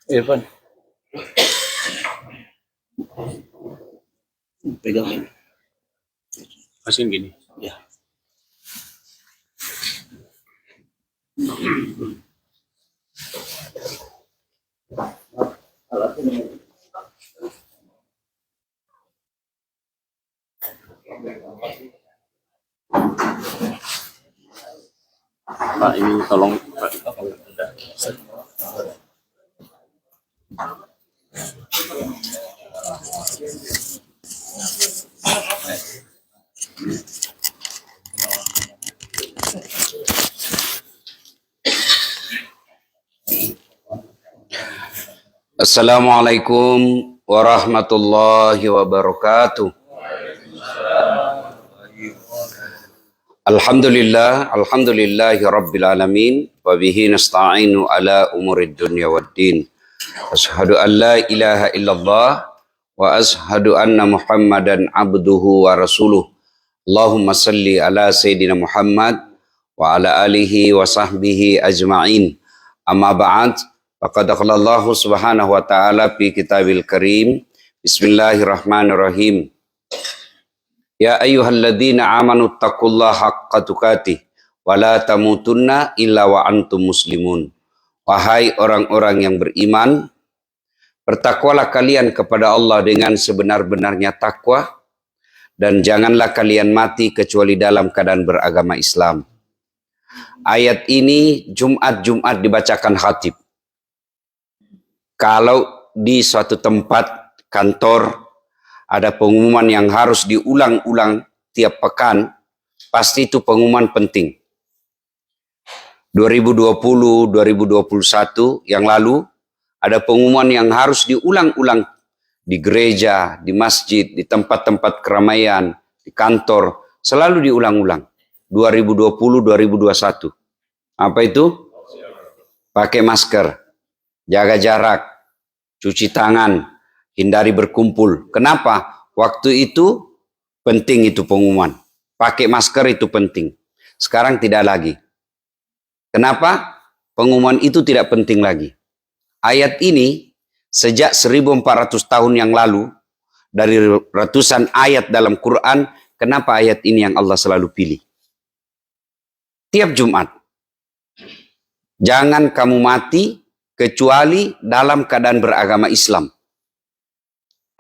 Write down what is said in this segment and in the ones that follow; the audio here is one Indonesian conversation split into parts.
Irfan, pegang ini. Masukin gini. Ya. Pak, ini tolong Pak. Assalamualaikum warahmatullahi wabarakatuh. Alhamdulillahi rabbil alamin wa bihi nasta'inu ala umurid dunya waddin. Asyhadu an la ilaha illallah wa asyhadu anna Muhammadan abduhu wa rasuluh. Allahumma salli ala sayyidina Muhammad wa ala alihi wa sahbihi ajma'in. Amma ba'd. Faqad qala Allah subhanahu wa ta'ala fi kitabil karim. Bismillahirrahmanirrahim. Ya ayyuhalladzina amanu taqullaha haqqa tuqatih wa la tamutunna illa wa antum muslimun. Wahai orang-orang yang beriman, bertakwalah kalian kepada Allah dengan sebenar-benarnya takwa, dan janganlah kalian mati kecuali dalam keadaan beragama Islam. Ayat ini Jumat-Jumat dibacakan khatib. Kalau di suatu tempat kantor ada pengumuman yang harus diulang-ulang tiap pekan, pasti itu pengumuman penting. 2020, 2021 yang lalu ada pengumuman yang harus diulang-ulang di gereja, di masjid, di tempat-tempat keramaian, di kantor, selalu diulang-ulang. 2020, 2021. Apa itu? Pakai masker, jaga jarak, cuci tangan, hindari berkumpul. Kenapa? Waktu itu penting itu pengumuman. Pakai masker itu penting. Sekarang tidak lagi. Kenapa? Pengumuman itu tidak penting lagi. Ayat ini sejak 1400 tahun yang lalu, dari ratusan ayat dalam Quran, kenapa ayat ini yang Allah selalu pilih? Tiap Jumat, jangan kamu mati kecuali dalam keadaan beragama Islam.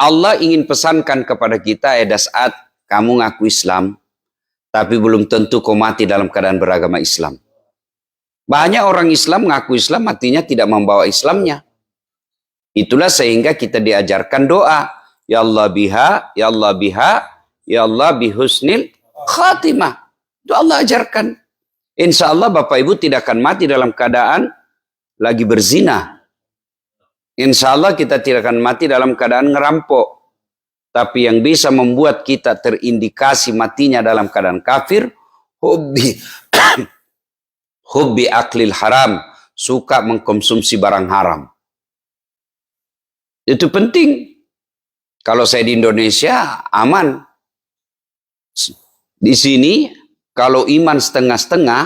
Allah ingin pesankan kepada kita, saat kamu ngaku Islam, tapi belum tentu kau mati dalam keadaan beragama Islam. Banyak orang Islam ngaku Islam, matinya tidak membawa Islamnya. Itulah sehingga kita diajarkan doa. Ya Allah biha, ya Allah biha, ya Allah bihusnil khatimah. Itu Allah ajarkan. Insya Allah Bapak Ibu tidak akan mati dalam keadaan lagi berzina. Insya Allah kita tidak akan mati dalam keadaan ngerampok. Tapi yang bisa membuat kita terindikasi matinya dalam keadaan kafir, hubbi aklil haram, suka mengkonsumsi barang haram. Itu penting. Kalau saya di Indonesia aman. Di sini kalau iman setengah-setengah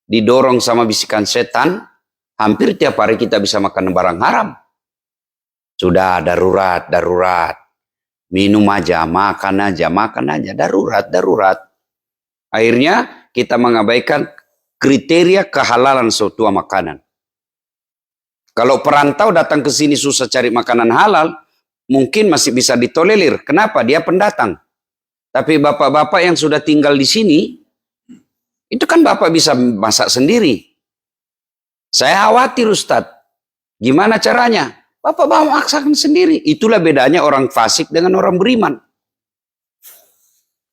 didorong sama bisikan setan, hampir tiap hari kita bisa makan barang haram. Sudah darurat. Minum aja, makan aja, darurat. Akhirnya kita mengabaikan kriteria kehalalan suatu makanan. Kalau perantau datang ke sini susah cari makanan halal, mungkin masih bisa ditolerir. Kenapa? Dia pendatang. Tapi bapak-bapak yang sudah tinggal di sini, itu kan bapak bisa masak sendiri. Saya khawatir Ustadz, gimana caranya? Bapak bawa masakan sendiri. Itulah bedanya orang fasik dengan orang beriman.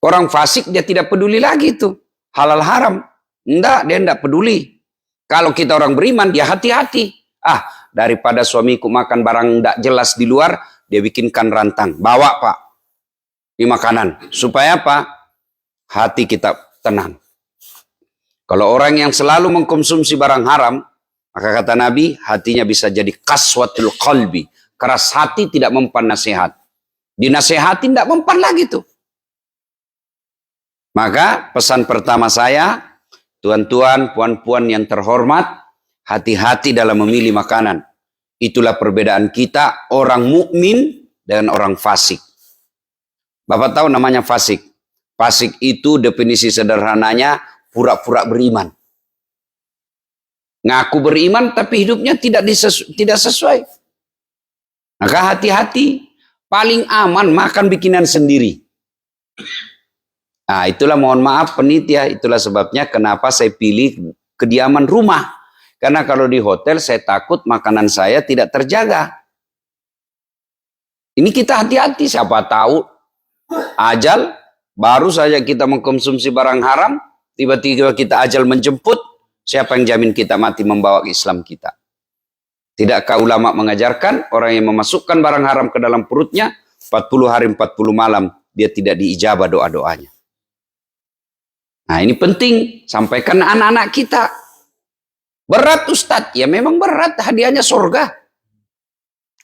Orang fasik dia tidak peduli lagi itu. Halal haram. Enggak, dia enggak peduli. Kalau kita orang beriman, dia hati-hati. Daripada suamiku makan barang enggak jelas di luar, dia bikinkan rantang. Bawa Pak. Di makanan. Supaya apa? Hati kita tenang. Kalau orang yang selalu mengkonsumsi barang haram, maka kata Nabi, hatinya bisa jadi kaswatul qalbi. Keras hati tidak mempan nasihat. Dinasehati tidak mempan lagi tuh. Maka pesan pertama saya, tuan-tuan, puan-puan yang terhormat, hati-hati dalam memilih makanan. Itulah perbedaan kita, orang mukmin dengan orang fasik. Bapak tahu namanya fasik. Fasik itu definisi sederhananya pura-pura beriman. Ngaku beriman tapi hidupnya tidak sesuai. Maka hati-hati. Paling aman makan bikinan sendiri. Nah, itulah mohon maaf penitia. Itulah sebabnya kenapa saya pilih kediaman rumah. Karena kalau di hotel saya takut makanan saya tidak terjaga. Ini kita hati-hati. Siapa tahu ajal baru saja kita mengkonsumsi barang haram. Tiba-tiba kita ajal menjemput. Siapa yang jamin kita mati membawa Islam kita? Tidakkah ulama mengajarkan orang yang memasukkan barang haram ke dalam perutnya 40 hari 40 malam dia tidak diijabah doa-doanya. Nah ini penting. Sampaikan anak-anak kita. Berat Ustadz. Ya memang berat. Hadiahnya surga.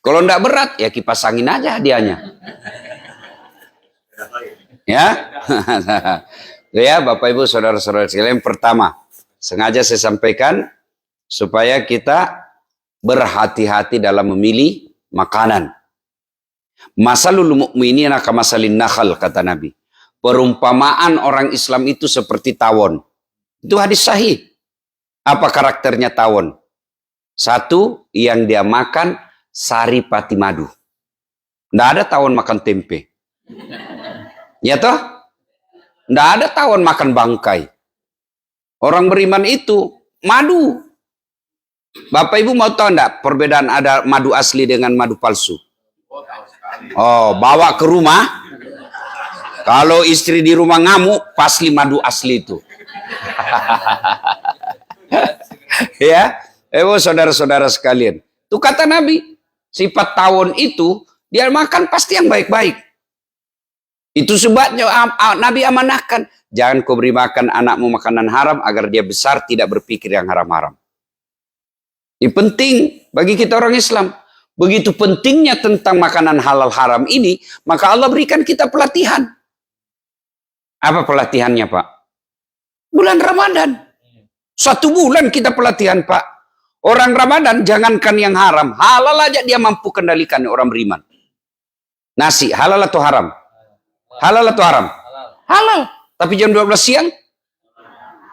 Kalau enggak berat ya kipas angin aja hadiahnya. Ya. Ya Bapak Ibu saudara-saudara sekalian, pertama sengaja saya sampaikan supaya kita berhati-hati dalam memilih makanan. Masalul mu'minina kamasalin nakhal, kata Nabi. Perumpamaan orang Islam itu seperti tawon. Itu hadis sahih. Apa karakternya tawon? Satu, yang dia makan sari pati madu. Nggak ada tawon makan tempe. Ya toh? Nggak ada tawon makan bangkai. Orang beriman itu madu. Bapak Ibu mau tahu enggak perbedaan ada madu asli dengan madu palsu? Oh, bawa ke rumah. Kalau istri di rumah ngamuk, pasti madu asli itu. Ya, saudara-saudara sekalian. Itu kata Nabi. Sifat tawon itu, dia makan pasti yang baik-baik. Itu sebabnya Nabi amanahkan. Jangan kau beri makan anakmu makanan haram agar dia besar tidak berpikir yang haram-haram. Ini penting bagi kita orang Islam. Begitu pentingnya tentang makanan halal haram ini, maka Allah berikan kita pelatihan. Apa pelatihannya Pak? Bulan Ramadan. 1 bulan kita pelatihan, Pak. Orang Ramadan jangankan yang haram, halal aja dia mampu kendalikan orang beriman. Nasi halal atau haram? Halal atau haram? Halal. Tapi jam 12 siang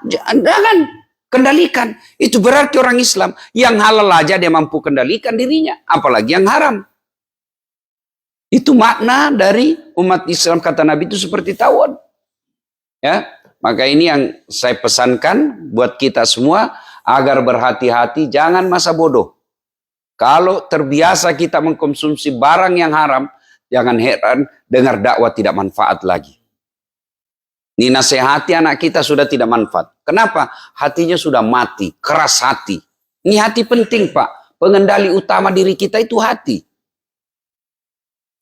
jangan kendalikan. Itu berarti orang Islam yang halal aja dia mampu kendalikan dirinya, apalagi yang haram. Itu makna dari umat Islam, kata Nabi itu seperti tawon. Ya, maka ini yang saya pesankan buat kita semua agar berhati-hati, jangan masa bodoh. Kalau terbiasa kita mengkonsumsi barang yang haram, jangan heran dengar dakwah tidak manfaat lagi. Ini nasihati anak kita sudah tidak manfaat. Kenapa? Hatinya sudah mati, keras hati. Ini hati penting, Pak. Pengendali utama diri kita itu hati.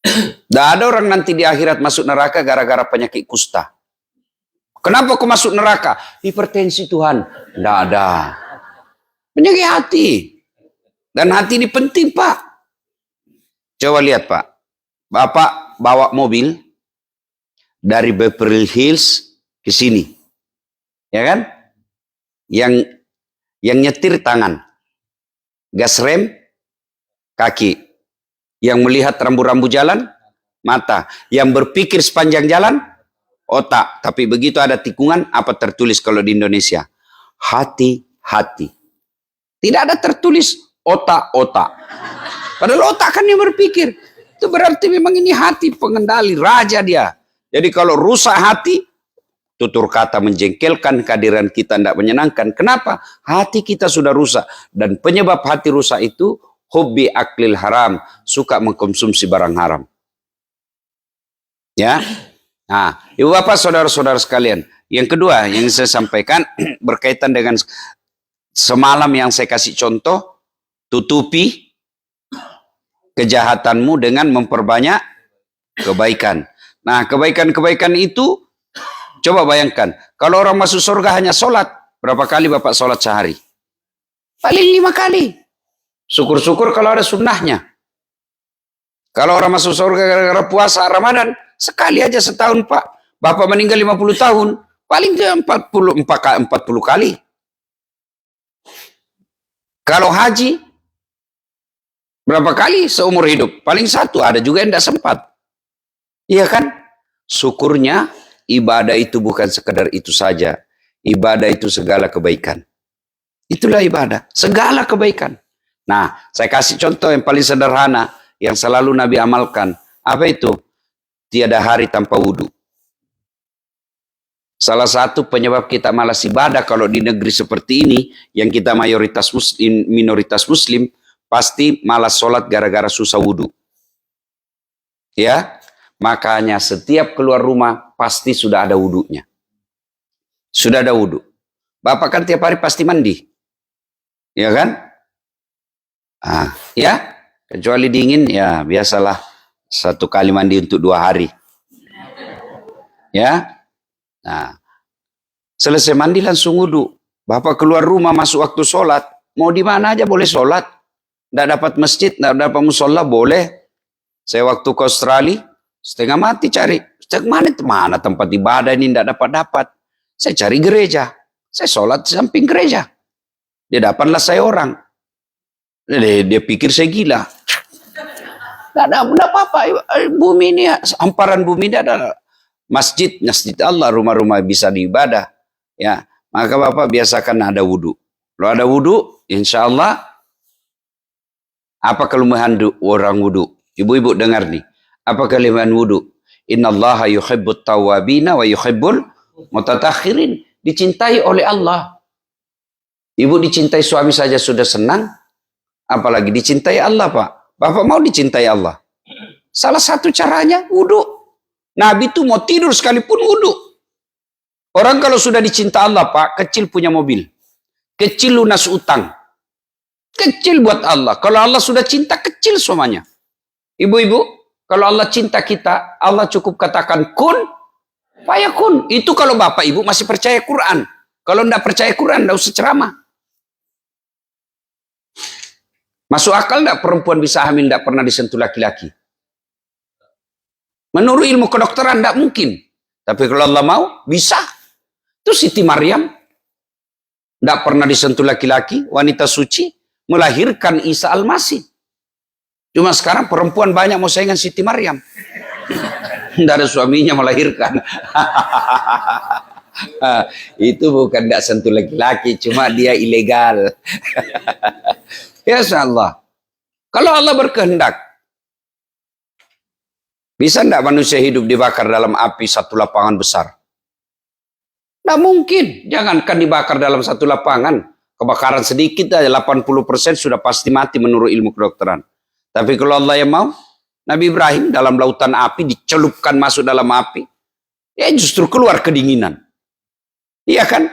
Tidak ada orang nanti di akhirat masuk neraka gara-gara penyakit kusta. Kenapa kau masuk neraka? Hipertensi Tuhan. Tidak ada. Penyakit hati. Dan hati ini penting, Pak. Coba lihat, Pak. Bapak bawa mobil dari Beverly Hills ke sini. Ya kan? Yang nyetir tangan. Gas rem kaki. Yang melihat rambu-rambu jalan mata. Yang berpikir sepanjang jalan otak. Tapi begitu ada tikungan, apa tertulis kalau di Indonesia? Hati-hati. Tidak ada tertulis otak-otak. Padahal otak kan yang berpikir. Itu berarti memang ini hati pengendali, raja dia. Jadi kalau rusak hati, tutur kata menjengkelkan, kehadiran kita tidak menyenangkan. Kenapa? Hati kita sudah rusak. Dan penyebab hati rusak itu, hobi aklil haram. Suka mengkonsumsi barang haram. Ya. Nah, ibu bapak saudara-saudara sekalian. Yang kedua yang saya sampaikan berkaitan dengan semalam yang saya kasih contoh, tutupi kejahatanmu dengan memperbanyak kebaikan. Nah, kebaikan-kebaikan itu, coba bayangkan, kalau orang masuk surga hanya sholat, berapa kali bapak sholat sehari? Paling 5 kali. Syukur-syukur kalau ada sunnahnya. Kalau orang masuk surga gara-gara puasa Ramadan, sekali aja setahun, Pak. Bapak meninggal 50 tahun, paling dia 40 kali. Kalau haji, berapa kali seumur hidup? Paling 1, ada juga yang tidak sempat. Iya kan? Syukurnya ibadah itu bukan sekedar itu saja. Ibadah itu segala kebaikan. Itulah ibadah, segala kebaikan. Nah, saya kasih contoh yang paling sederhana, yang selalu Nabi amalkan. Apa itu? Tiada hari tanpa wudhu. Salah satu penyebab kita malas ibadah kalau di negeri seperti ini, yang kita mayoritas muslim, minoritas muslim, pasti malas sholat gara-gara susah wudhu. Ya, makanya setiap keluar rumah pasti sudah ada wudhunya. Sudah ada wudhu. Bapak kan tiap hari pasti mandi. Ya kan? Ah, ya, kecuali dingin, ya biasalah 1 kali mandi untuk 2 hari. Ya. Nah, selesai mandi langsung wudhu. Bapak keluar rumah masuk waktu sholat, mau di mana aja boleh sholat. Tidak dapat masjid, tidak dapat musola, boleh. Saya waktu ke Australia, setengah mati cari. Mana tempat ibadah ini tidak dapat. Saya cari gereja. Saya sholat di samping gereja. Dia dapatlah saya orang. Dia pikir saya gila. Tidak apa-apa. Bumi ini, hamparan bumi ini ada masjid Allah, rumah-rumah bisa diibadah. Ya, maka Bapak biasakan ada wudhu. Kalau ada wudhu, insya Allah, apa kelemahan orang wudhu? Ibu-ibu dengar nih. Apa kelemahan wudhu? Innallaha yuhibbut tawwabina wa yuhibbul mutatahhirin. Dicintai oleh Allah. Ibu dicintai suami saja sudah senang. Apalagi dicintai Allah, Pak. Bapak mau dicintai Allah. Salah satu caranya wudhu. Nabi itu mau tidur sekalipun wudhu. Orang kalau sudah dicinta Allah, Pak, kecil punya mobil. Kecil lunas utang. Kecil buat Allah. Kalau Allah sudah cinta, kecil semuanya. Ibu-ibu, kalau Allah cinta kita, Allah cukup katakan kun, fayakun. Itu kalau bapak ibu masih percaya Quran. Kalau tidak percaya Quran, tidak usah ceramah. Masuk akal tidak perempuan bisa hamil tidak pernah disentuh laki-laki? Menurut ilmu kedokteran tidak mungkin. Tapi kalau Allah mau, bisa. Itu Siti Maryam Tidak pernah disentuh laki-laki, wanita suci, melahirkan Isa Al-Masih. Cuma sekarang perempuan banyak mau saingan Siti Maryam. Tidak ada suaminya melahirkan. Itu bukan tidak sentuh laki-laki, cuma dia ilegal. Ya Allah. Kalau Allah berkehendak, bisa tidak manusia hidup dibakar dalam api satu lapangan besar? Tidak mungkin. Jangankan dibakar dalam satu lapangan. Kebakaran sedikit aja 80% sudah pasti mati menurut ilmu kedokteran. Tapi kalau Allah yang mau, Nabi Ibrahim dalam lautan api dicelupkan masuk dalam api. Ya justru keluar kedinginan. Iya kan?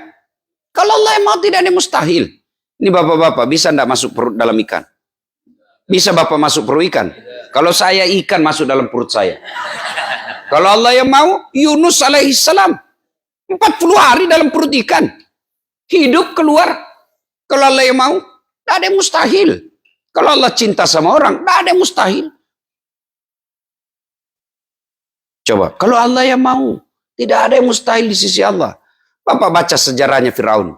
Kalau Allah yang mau tidak ada yang mustahil. Ini bapak-bapak bisa tidak masuk perut dalam ikan? Bisa bapak masuk perut ikan? Kalau saya ikan masuk dalam perut saya. Kalau Allah yang mau, Yunus alaihissalam 40 hari dalam perut ikan. Hidup keluar. Kalau Allah yang mau, tidak ada yang mustahil. Kalau Allah cinta sama orang, tidak ada yang mustahil. Coba, kalau Allah yang mau, tidak ada yang mustahil di sisi Allah. Bapak baca sejarahnya Firaun.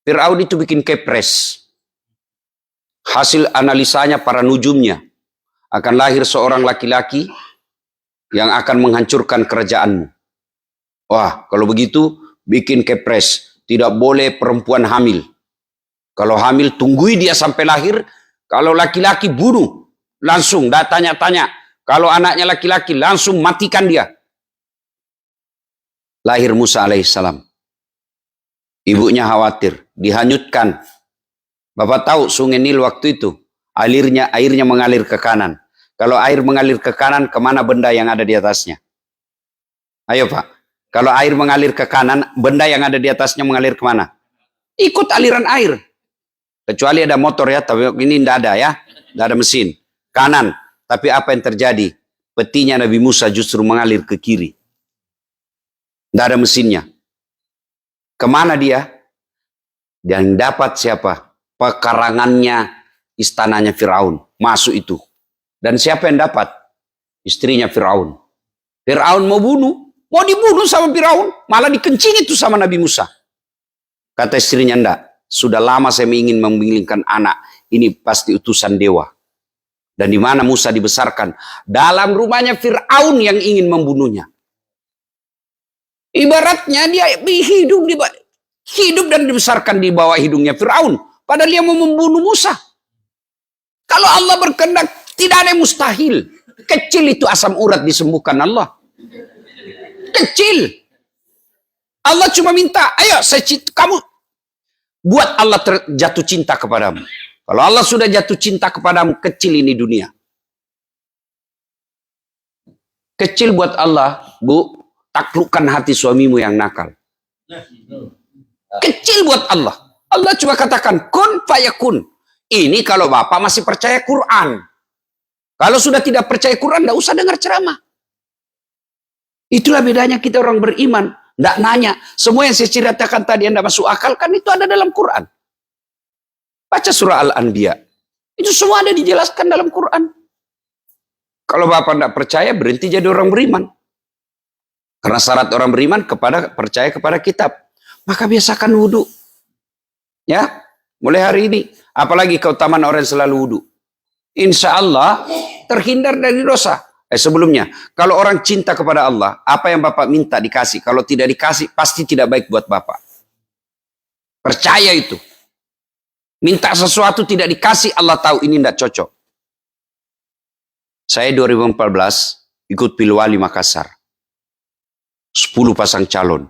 Firaun itu bikin kepres. Hasil analisanya para nujumnya. Akan lahir seorang laki-laki yang akan menghancurkan kerajaanmu. Wah, kalau begitu, bikin kepres. Tidak boleh perempuan hamil. Kalau hamil, tunggui dia sampai lahir. Kalau laki-laki, bunuh. Langsung, tanya-tanya. Kalau anaknya laki-laki, langsung matikan dia. Lahir Musa alaihissalam. Ibunya khawatir, dihanyutkan. Bapak tahu sungai Nil waktu itu, airnya mengalir ke kanan. Kalau air mengalir ke kanan, kemana benda yang ada di atasnya? Ayo Pak, kalau air mengalir ke kanan, benda yang ada di atasnya mengalir kemana? Ikut aliran air. Kecuali ada motor ya, tapi ini tidak ada ya. Tidak ada mesin. Kanan. Tapi apa yang terjadi? Petinya Nabi Musa justru mengalir ke kiri. Tidak ada mesinnya. Kemana dia? Dan dapat siapa? Pekarangannya istananya Firaun. Masuk itu. Dan siapa yang dapat? Istrinya Firaun. Firaun mau bunuh. Mau dibunuh sama Firaun. Malah dikencing itu sama Nabi Musa. Kata istrinya, enggak. Sudah lama saya ingin memilihkan anak. Ini pasti utusan dewa. Dan di mana Musa dibesarkan? Dalam rumahnya Firaun yang ingin membunuhnya. Ibaratnya dia hidup dan dibesarkan di bawah hidungnya Firaun. Padahal dia mau membunuh Musa. Kalau Allah berkehendak, tidak ada yang mustahil. Kecil itu asam urat disembuhkan Allah. Kecil. Allah cuma minta, ayo kamu buat Allah jatuh cinta kepadamu. Kalau Allah sudah jatuh cinta kepadamu, kecil ini dunia. Kecil buat Allah, Bu, taklukkan hati suamimu yang nakal. Kecil buat Allah. Allah cuma katakan, kun fayakun. Ini kalau Bapak masih percaya Quran. Kalau sudah tidak percaya Quran, tidak usah dengar ceramah. Itulah bedanya kita orang beriman. Tidak nanya. Semua yang saya ceritakan tadi yang tidak masuk akal, kan itu ada dalam Quran. Baca surah Al-Anbiya. Itu semua ada dijelaskan dalam Quran. Kalau Bapak tidak percaya, berhenti jadi orang beriman. Karena syarat orang beriman percaya kepada kitab. Maka biasakan wudhu. Ya, mulai hari ini. Apalagi keutamaan orang yang selalu wudhu. Insya Allah terhindar dari dosa. Sebelumnya, kalau orang cinta kepada Allah, apa yang Bapak minta dikasih. Kalau tidak dikasih, pasti tidak baik buat Bapak. Percaya itu. Minta sesuatu tidak dikasih, Allah tahu ini tidak cocok. Saya 2014 ikut Pilwali Makassar. 10 pasang calon.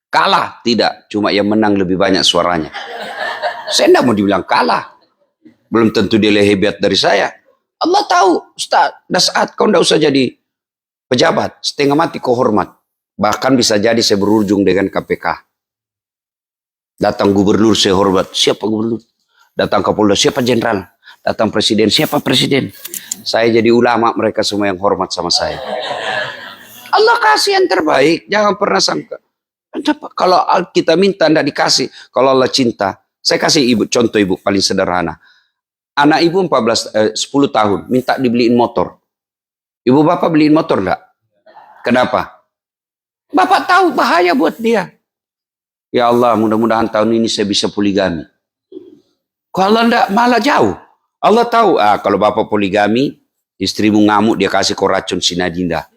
Kalah? Tidak. Cuma yang menang lebih banyak suaranya. Saya tidak mau dibilang kalah. Belum tentu dia lebih hebat dari saya. Allah tahu, Ustaz, dah saat kau tidak usah jadi pejabat. Setengah mati kau hormat. Bahkan bisa jadi saya berujung dengan KPK. Datang gubernur saya hormat. Siapa gubernur? Datang Kapolda, siapa jenderal? Datang presiden, siapa presiden? Saya jadi ulama, mereka semua yang hormat sama saya. Allah kasih yang terbaik, jangan pernah sangka. Kalau kita minta tidak dikasih, kalau Allah cinta. Saya kasih ibu contoh ibu paling sederhana. Anak ibu 10 tahun, minta dibeliin motor. Ibu bapak beliin motor enggak? Kenapa? Bapak tahu bahaya buat dia. Ya Allah, mudah-mudahan tahun ini saya bisa poligami. Kalau Allah enggak, malah jauh. Allah tahu, kalau bapak poligami, istrimu ngamuk, dia kasih kau racun sinadinda.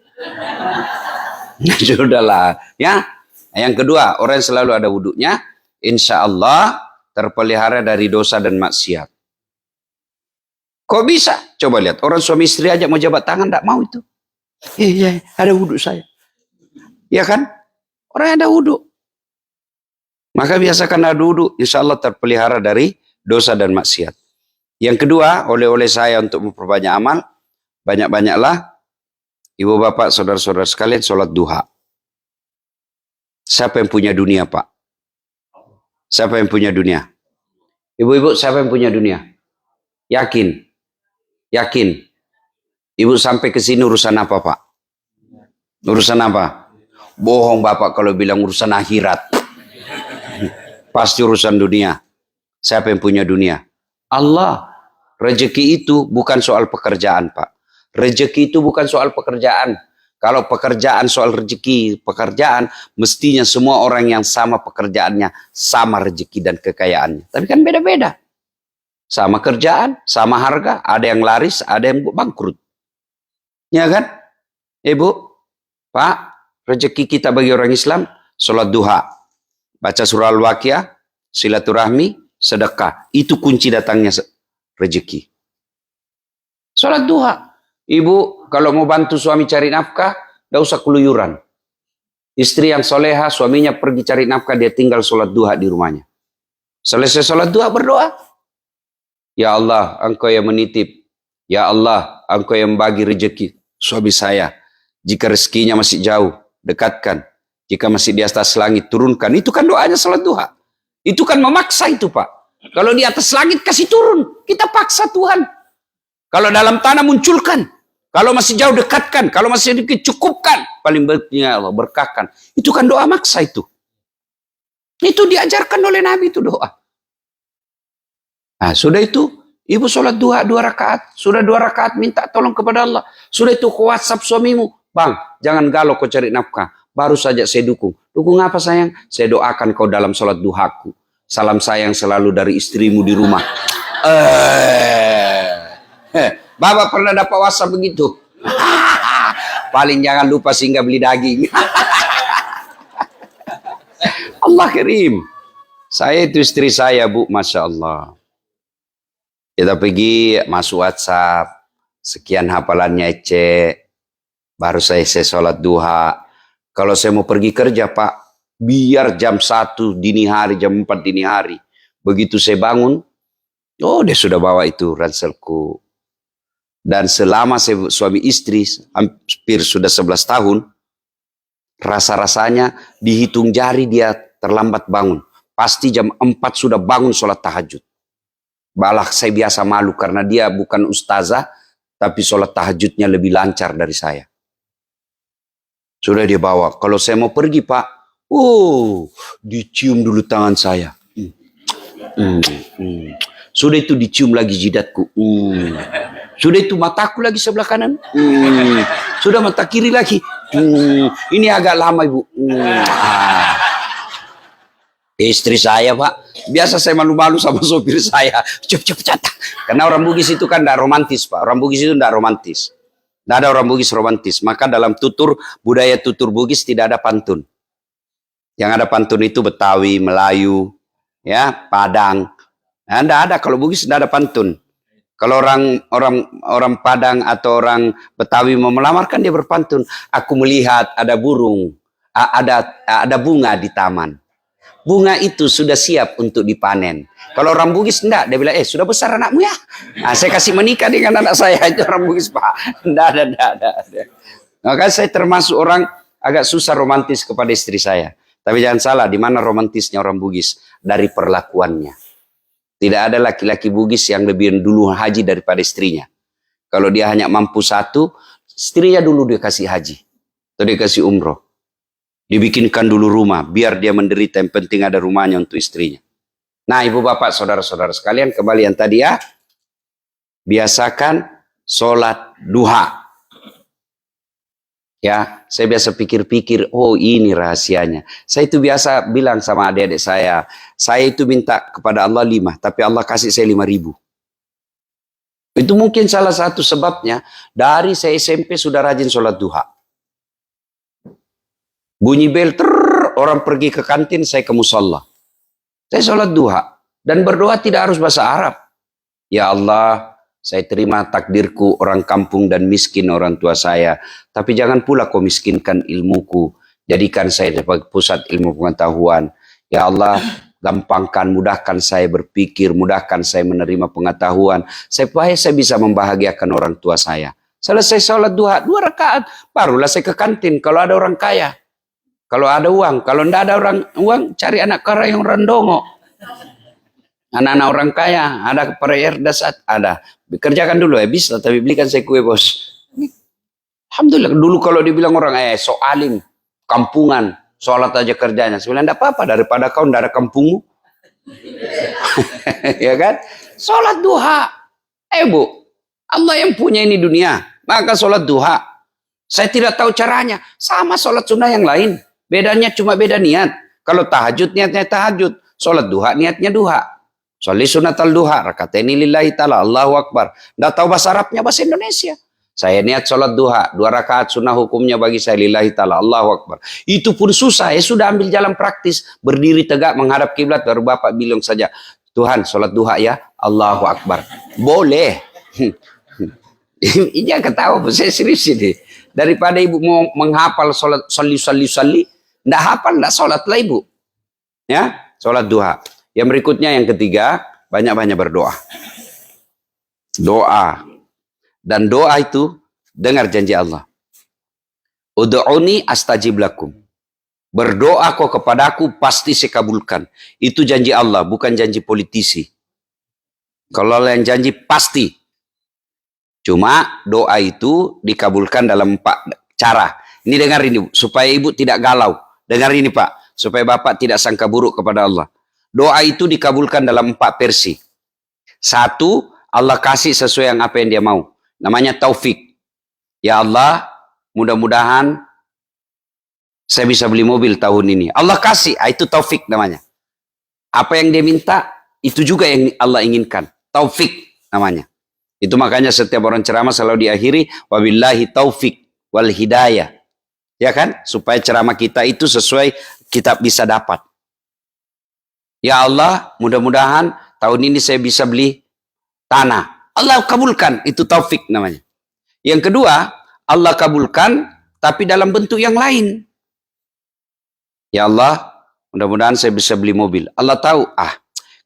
Sudahlah, ya. Yang kedua, orang yang selalu ada wudhunya, insya Allah terpelihara dari dosa dan maksiat. Kok bisa? Coba lihat, orang suami istri aja mau jabat tangan, enggak mau itu. Iya, ada wudhu saya. Ya kan? Orang yang ada wudhu. Maka biasakan ada wudhu, insya Allah terpelihara dari dosa dan maksiat. Yang kedua, oleh-oleh saya untuk memperbanyak amal, banyak-banyaklah ibu bapak, saudara-saudara sekalian, sholat duha. Siapa yang punya dunia, Pak? Siapa yang punya dunia? Ibu-ibu, siapa yang punya dunia? Yakin? Yakin? Ibu sampai ke sini urusan apa, Pak? Urusan apa? Bohong Bapak kalau bilang urusan akhirat. Pasti urusan dunia. Siapa yang punya dunia? Allah. Rezeki itu bukan soal pekerjaan, Pak. Rezeki itu bukan soal pekerjaan. Kalau pekerjaan soal rezeki, pekerjaan, mestinya semua orang yang sama pekerjaannya, sama rezeki dan kekayaannya. Tapi kan beda-beda. Sama kerjaan, sama harga, ada yang laris, ada yang bangkrut. Ya kan? Ibu, Pak, rezeki kita bagi orang Islam, sholat duha, baca surah Al-Waqiah, silaturahmi, sedekah. Itu kunci datangnya rezeki. Sholat duha. Ibu, kalau mau bantu suami cari nafkah, tidak usah keluyuran. Istri yang soleha, suaminya pergi cari nafkah, dia tinggal sholat duha di rumahnya. Selesai sholat duha, berdoa. Ya Allah, Engkau yang menitip. Ya Allah, Engkau yang bagi rezeki suami saya. Jika rezekinya masih jauh, dekatkan. Jika masih di atas langit, turunkan. Itu kan doanya sholat duha. Itu kan memaksa itu, Pak. Kalau di atas langit, kasih turun. Kita paksa Tuhan. Kalau dalam tanah, munculkan. Kalau masih jauh, dekatkan. Kalau masih sedikit, cukupkan. Paling baiknya Allah berkahkan. Itu kan doa maksa itu. Itu diajarkan oleh Nabi itu doa. Nah, sudah itu. Ibu sholat duha 2 rakaat. Sudah 2 rakaat minta tolong kepada Allah. Sudah itu ke WhatsApp suamimu. Bang, jangan galau kau cari nafkah. Baru saja saya dukung. Dukung apa sayang? Saya doakan kau dalam sholat duhaku. Salam sayang selalu dari istrimu di rumah. Bapak pernah dapat WhatsApp begitu? Paling jangan lupa singgah beli daging. Allah kirim. Saya itu istri saya, Bu. Masya Allah. Kita pergi masuk WhatsApp, sekian hafalannya cek, baru saya sholat duha. Kalau saya mau pergi kerja, Pak, biar jam 1 dini hari, jam 4 dini hari. Begitu saya bangun, oh dia sudah bawa itu ranselku. Dan selama saya suami istri, hampir sudah 11 tahun, rasa-rasanya dihitung jari dia terlambat bangun. Pasti jam 4 sudah bangun sholat tahajud. Malah saya biasa malu karena dia bukan ustazah, tapi sholat tahajudnya lebih lancar dari saya. Sudah dia bawa. Kalau saya mau pergi, Pak, dicium dulu tangan saya. Sudah itu dicium lagi jidatku. Sudah itu mataku lagi sebelah kanan. Sudah mata kiri lagi. Ini agak lama, Ibu. Istri saya, Pak, biasa saya malu-malu sama sopir saya. Cep-cep. Karena orang Bugis itu kan tidak romantis, Pak. Orang Bugis itu tidak romantis. Tidak ada orang Bugis romantis. Maka dalam budaya tutur Bugis tidak ada pantun. Yang ada pantun itu Betawi, Melayu, ya, Padang. Nah, tidak ada. Kalau Bugis tidak ada pantun. Kalau orang Padang atau orang Betawi mau melamar kan dia berpantun. Aku melihat ada burung, ada bunga di taman. Bunga itu sudah siap untuk dipanen. Kalau orang Bugis enggak, dia bilang, sudah besar anakmu ya. Nah, saya kasih menikah dengan anak saya. Itu orang Bugis, Pak. Enggak ada. Maka saya termasuk orang agak susah romantis kepada istri saya. Tapi jangan salah, di mana romantisnya orang Bugis? Dari perlakuannya. Tidak ada laki-laki Bugis yang lebih dulu haji daripada istrinya. Kalau dia hanya mampu satu, istrinya dulu dia kasih haji. Atau dia kasih umroh. Dibikinkan dulu rumah, biar dia menderita, yang penting ada rumahnya untuk istrinya. Nah, ibu bapak, saudara-saudara sekalian, kembali yang tadi ya. Biasakan sholat duha. Ya, saya biasa pikir-pikir, oh ini rahasianya. Saya itu biasa bilang sama adik-adik saya itu minta kepada Allah 5, tapi Allah kasih saya 5.000. Itu mungkin salah satu sebabnya, dari saya SMP sudah rajin sholat duha. Bunyi bel, orang pergi ke kantin, saya ke musola. Saya sholat duha, dan berdoa tidak harus bahasa Arab. Ya Allah, saya terima takdirku orang kampung dan miskin orang tua saya. Tapi jangan pula kau miskinkan ilmuku. Jadikan saya sebagai pusat ilmu pengetahuan. Ya Allah, gampangkan, mudahkan saya berpikir, mudahkan saya menerima pengetahuan. Supaya saya bisa membahagiakan orang tua saya. Selesai sholat duha, 2 rakaat. Barulah saya ke kantin kalau ada orang kaya. Kalau ada uang. Kalau tidak ada uang, cari anak kara yang randongo. Anak-anak orang kaya, ada prayer dasar, ada. Kerjakan dulu ya, bisa, tapi belikan saya kue bos. Alhamdulillah, dulu kalau dibilang orang, sok alim, kampungan, sholat aja kerjanya. Saya bilang, enggak apa-apa, daripada kau tidak ada kampungmu. Ya kan? Sholat duha. Bu, Allah yang punya ini dunia, maka sholat duha. Saya tidak tahu caranya, sama sholat sunnah yang lain. Bedanya cuma beda niat. Kalau tahajud, niatnya tahajud. Sholat duha, niatnya duha. Sholli sunatal duha, rakataini lillahi ta'ala, Allahu Akbar. Nggak tahu bahasa Arabnya, bahasa Indonesia. Saya niat sholat duha, 2 rakaat sunnah hukumnya bagi saya lillahi ta'ala, Allahu Akbar. Itu pun susah, sudah ambil jalan praktis. Berdiri tegak menghadap kiblat, baru Bapak bilang saja, Tuhan sholat duha ya, Allahu Akbar. Boleh. Jangan ketawa, saya serius ini. Daripada ibu mau menghafal sholat, sholli, nggak hafal, nggak sholat lah ibu. Ya, sholat duha. Yang berikutnya, yang ketiga, banyak-banyak berdoa. Doa. Dan doa itu, dengar janji Allah. Ud'uni astajib lakum. Berdoa kau kepadaku, pasti saya kabulkan. Itu janji Allah, bukan janji politisi. Kalau yang janji, pasti. Cuma doa itu dikabulkan dalam 4 cara. Ini dengar ini, supaya ibu tidak galau. Dengar ini Pak, supaya Bapak tidak sangka buruk kepada Allah. Doa itu dikabulkan dalam 4 versi. 1, Allah kasih sesuai yang apa yang dia mau. Namanya taufik. Ya Allah, mudah-mudahan saya bisa beli mobil tahun ini. Allah kasih, itu taufik namanya. Apa yang dia minta, itu juga yang Allah inginkan. Taufik namanya. Itu makanya setiap orang ceramah selalu diakhiri, wabillahi taufik wal hidayah. Ya kan? Supaya ceramah kita itu sesuai kita bisa dapat. Ya Allah, mudah-mudahan tahun ini saya bisa beli tanah. Allah kabulkan, itu taufik namanya. Yang kedua, Allah kabulkan, tapi dalam bentuk yang lain. Ya Allah, mudah-mudahan saya bisa beli mobil. Allah tahu,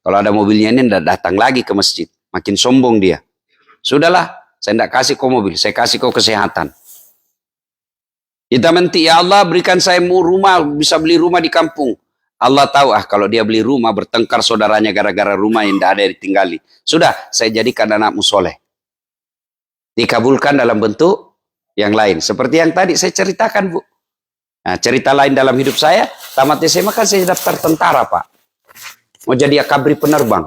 kalau ada mobilnya ini tidak datang lagi ke masjid. Makin sombong dia. Sudahlah, saya tidak kasih kau mobil, saya kasih kau kesehatan. Kita minta, ya Allah berikan saya rumah, bisa beli rumah di kampung. Allah tahu, kalau dia beli rumah, bertengkar saudaranya gara-gara rumah yang tidak ada yang ditinggali. Sudah, saya jadikan anakmu soleh. Dikabulkan dalam bentuk yang lain. Seperti yang tadi saya ceritakan, Bu. Nah, cerita lain dalam hidup saya, tamat SMA kan saya daftar tentara, Pak. Mau jadi akabri penerbang.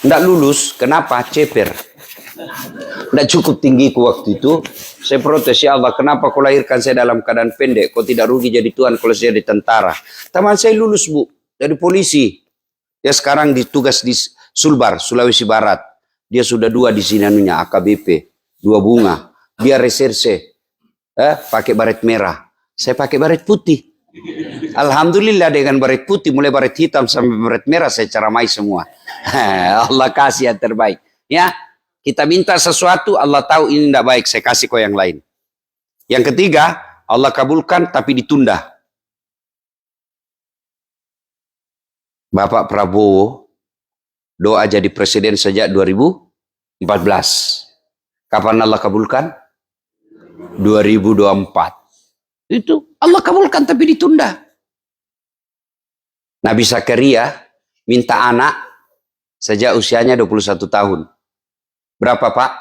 Tidak lulus, kenapa? Ceper. Tidak cukup tinggiku waktu itu. Saya protes, ya Allah, kenapa kau lahirkan saya dalam keadaan pendek? Kau tidak rugi jadi Tuhan kalau saya jadi tentara. Teman saya lulus, Bu, dari polisi. Dia sekarang ditugas di Sulbar, Sulawesi Barat. Dia sudah 2 di sini anunya, AKBP. 2 bunga. Dia reserse. Pakai baret merah. Saya pakai baret putih. Alhamdulillah dengan baret putih, mulai baret hitam sampai baret merah, saya ceramai semua. Allah kasih yang terbaik. Ya. Kita minta sesuatu, Allah tahu ini tidak baik, saya kasih kau yang lain. Yang ketiga, Allah kabulkan tapi ditunda. Bapak Prabowo doa jadi presiden sejak 2014. Kapan Allah kabulkan? 2024. Itu Allah kabulkan tapi ditunda. Nabi Zakaria minta anak sejak usianya 21 tahun. Berapa Pak?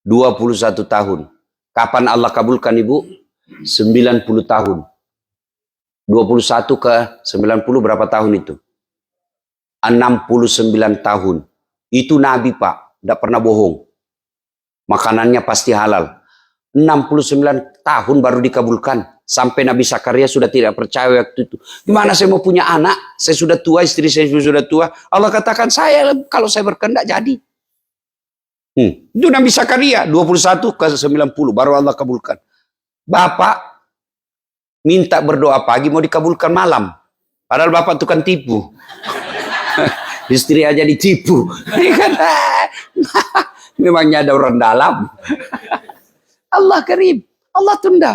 21 tahun. Kapan Allah kabulkan Ibu? 90 tahun. 21 ke 90 berapa tahun itu? 69 tahun. Itu Nabi Pak. Tidak pernah bohong. Makanannya pasti halal. 69 tahun baru dikabulkan. Sampai Nabi Zakaria sudah tidak percaya waktu itu. Gimana saya mau punya anak? Saya sudah tua, istri saya sudah tua. Allah katakan, kalau saya berkehendak jadi. Itu Nabi Zakaria 21 ke 90 baru Allah kabulkan. Bapak minta berdoa pagi mau dikabulkan malam. Padahal bapak tukang tipu. Istri aja ditipu. Memangnya ada orang dalam. Allah karim. Allah tunda.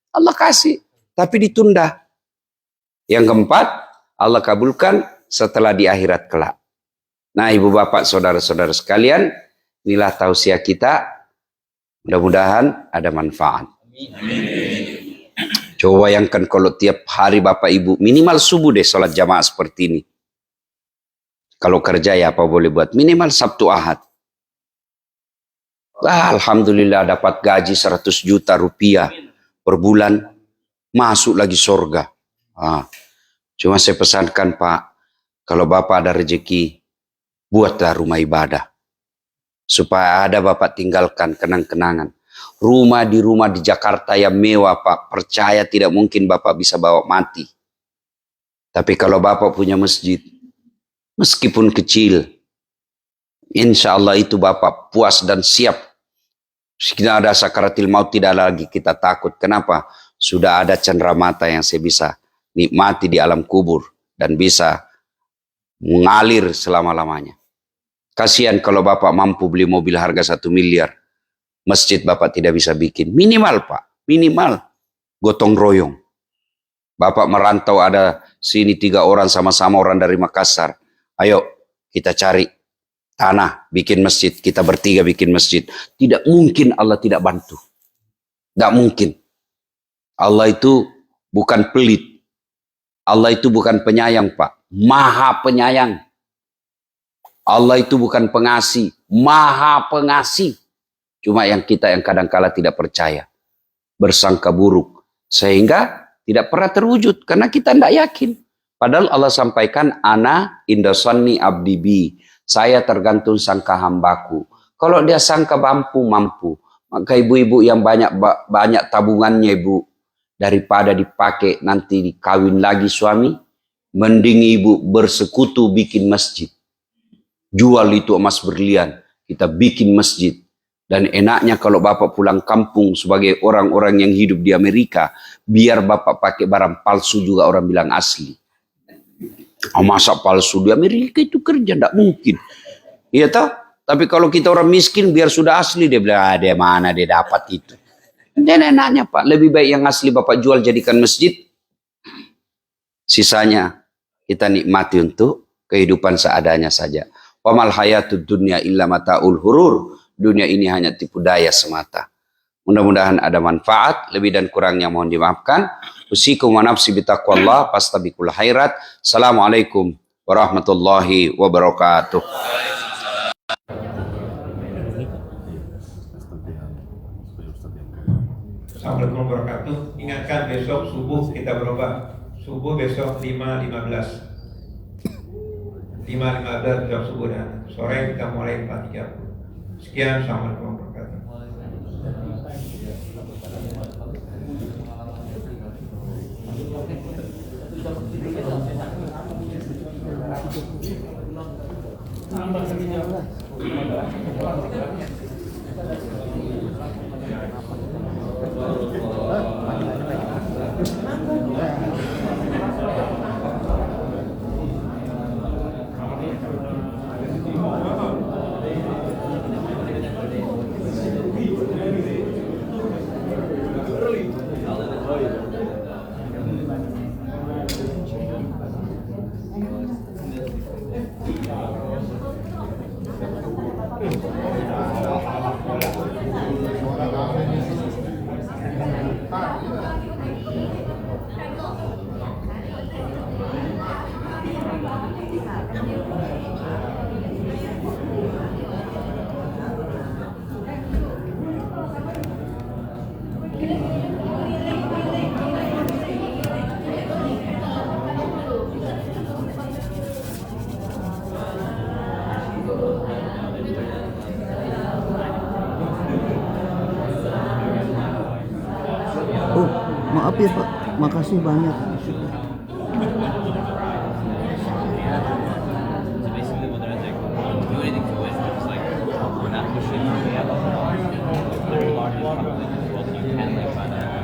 Allah kasih. Tapi ditunda. Yang keempat, Allah kabulkan setelah di akhirat kelak. Nah, ibu bapak, saudara-saudara sekalian, inilah tausiah kita. Mudah-mudahan ada manfaat. Coba bayangkan kalau tiap hari bapak ibu minimal subuh deh sholat jamaah seperti ini. Kalau kerja ya apa boleh buat, minimal Sabtu Ahad. Alhamdulillah dapat gaji 100 juta rupiah per bulan, masuk lagi surga. Cuma saya pesankan Pak, kalau bapak ada rezeki, buatlah rumah ibadah. Supaya ada bapak tinggalkan kenang-kenangan. Rumah di Jakarta yang mewah Pak, percaya tidak mungkin bapak bisa bawa mati. Tapi kalau bapak punya masjid, meskipun kecil, insya Allah itu bapak puas dan siap. Kita ada sakaratil maut, tidak lagi kita takut. Kenapa? Sudah ada cenderamata yang saya bisa nikmati di alam kubur dan bisa mengalir selama-lamanya. Kasihan kalau bapak mampu beli mobil harga 1 miliar. Masjid bapak tidak bisa bikin. Minimal Pak, minimal gotong royong. Bapak merantau ada sini 3 orang sama-sama orang dari Makassar. Ayo kita cari tanah, bikin masjid. Kita bertiga bikin masjid. Tidak mungkin Allah tidak bantu. Tidak mungkin. Allah itu bukan pelit. Allah itu bukan penyayang Pak. Maha penyayang. Allah itu bukan pengasih. Maha pengasih. Cuma yang kita yang kadang-kala tidak percaya. Bersangka buruk. Sehingga tidak pernah terwujud. Karena kita tidak yakin. Padahal Allah sampaikan, Ana indasonni abdi bi. Saya tergantung sangka hambaku. Kalau dia sangka mampu. Maka ibu-ibu yang banyak tabungannya ibu. Daripada dipakai nanti dikawin lagi suami. Mending ibu bersekutu bikin masjid. Jual itu emas berlian. Kita bikin masjid. Dan enaknya kalau bapak pulang kampung sebagai orang-orang yang hidup di Amerika. Biar bapak pakai barang palsu juga orang bilang asli. Masa palsu di Amerika itu kerja, tidak mungkin. Iya toh? Tapi kalau kita orang miskin biar sudah asli, dia bilang, dia mana dia dapat itu. Dan enaknya Pak, lebih baik yang asli bapak jual jadikan masjid. Sisanya kita nikmati untuk kehidupan seadanya saja. Wa mal hayatud dunya illa mataul hurur. Dunia ini hanya tipu daya semata. Mudah-mudahan ada manfaat, lebih dan kurangnya mohon dimaafkan. Usikum wa nafsi bitaqwallah fastabiqul khairat. Assalamualaikum warahmatullahi wabarakatuh. Assalamualaikum warahmatullahi wabarakatuh. Ingatkan besok subuh kita berubah. Subuh besok 5.15. 5.15 besok subuh dan sore kita mulai 4.30. Sekian, assalamualaikum warahmatullahi wabarakatuh. Tapi Pak, makasih banyak. So basically when they're like, do anything to it, it's like, we're not pushing, we have a large population as well, so you can like find out.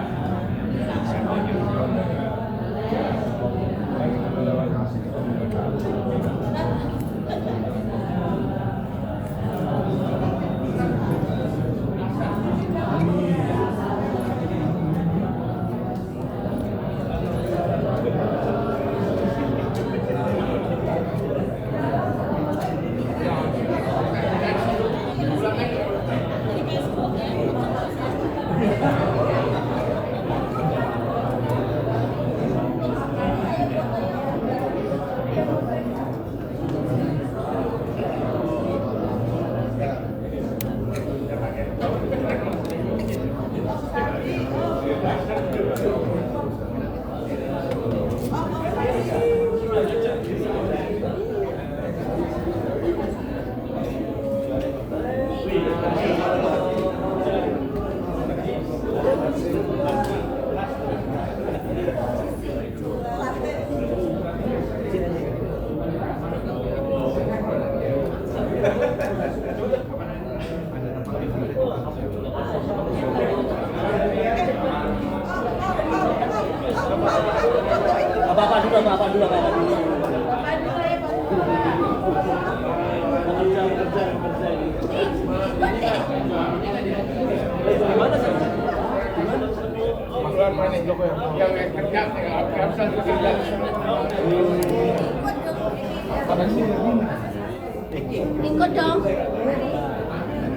Ikut dong.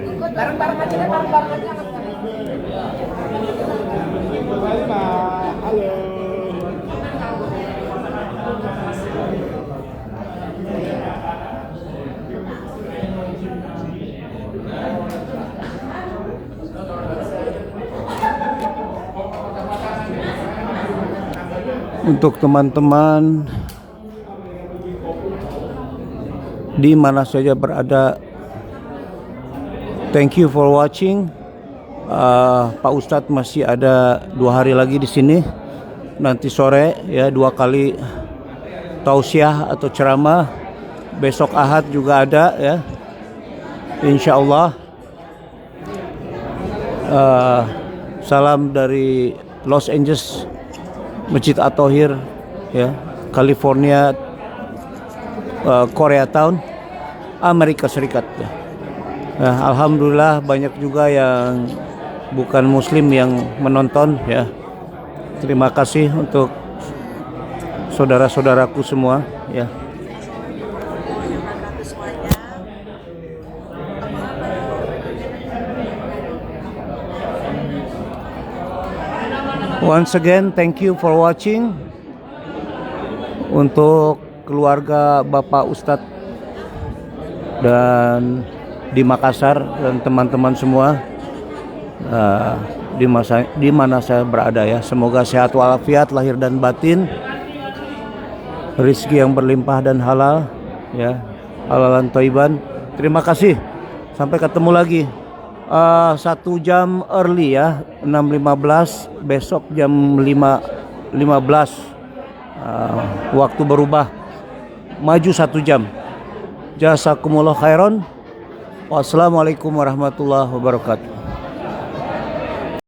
Ikut bareng-bareng aja, bareng-bareng aja. Untuk teman-teman di mana saja berada, thank you for watching. Pak Ustadz masih ada 2 hari lagi di sini. Nanti sore ya 2 kali tausiah atau ceramah. Besok Ahad juga ada ya. Insya Allah. Salam dari Los Angeles, Masjid At-Thohir ya, California, Koreatown, Amerika Serikat ya. Alhamdulillah banyak juga yang bukan muslim yang menonton ya. Terima kasih untuk saudara-saudaraku semua ya. Once again, thank you for watching. Untuk keluarga Bapak Ustadz dan di Makassar dan teman-teman semua di mana saya berada ya, semoga sehat walafiat lahir dan batin, rezeki yang berlimpah dan halal ya, halalan thayyiban. Terima kasih, sampai ketemu lagi 1 jam early ya, 6.15, besok jam 5.15 waktu berubah, maju 1 jam. Jazakumullah khairan. Wassalamualaikum warahmatullahi wabarakatuh.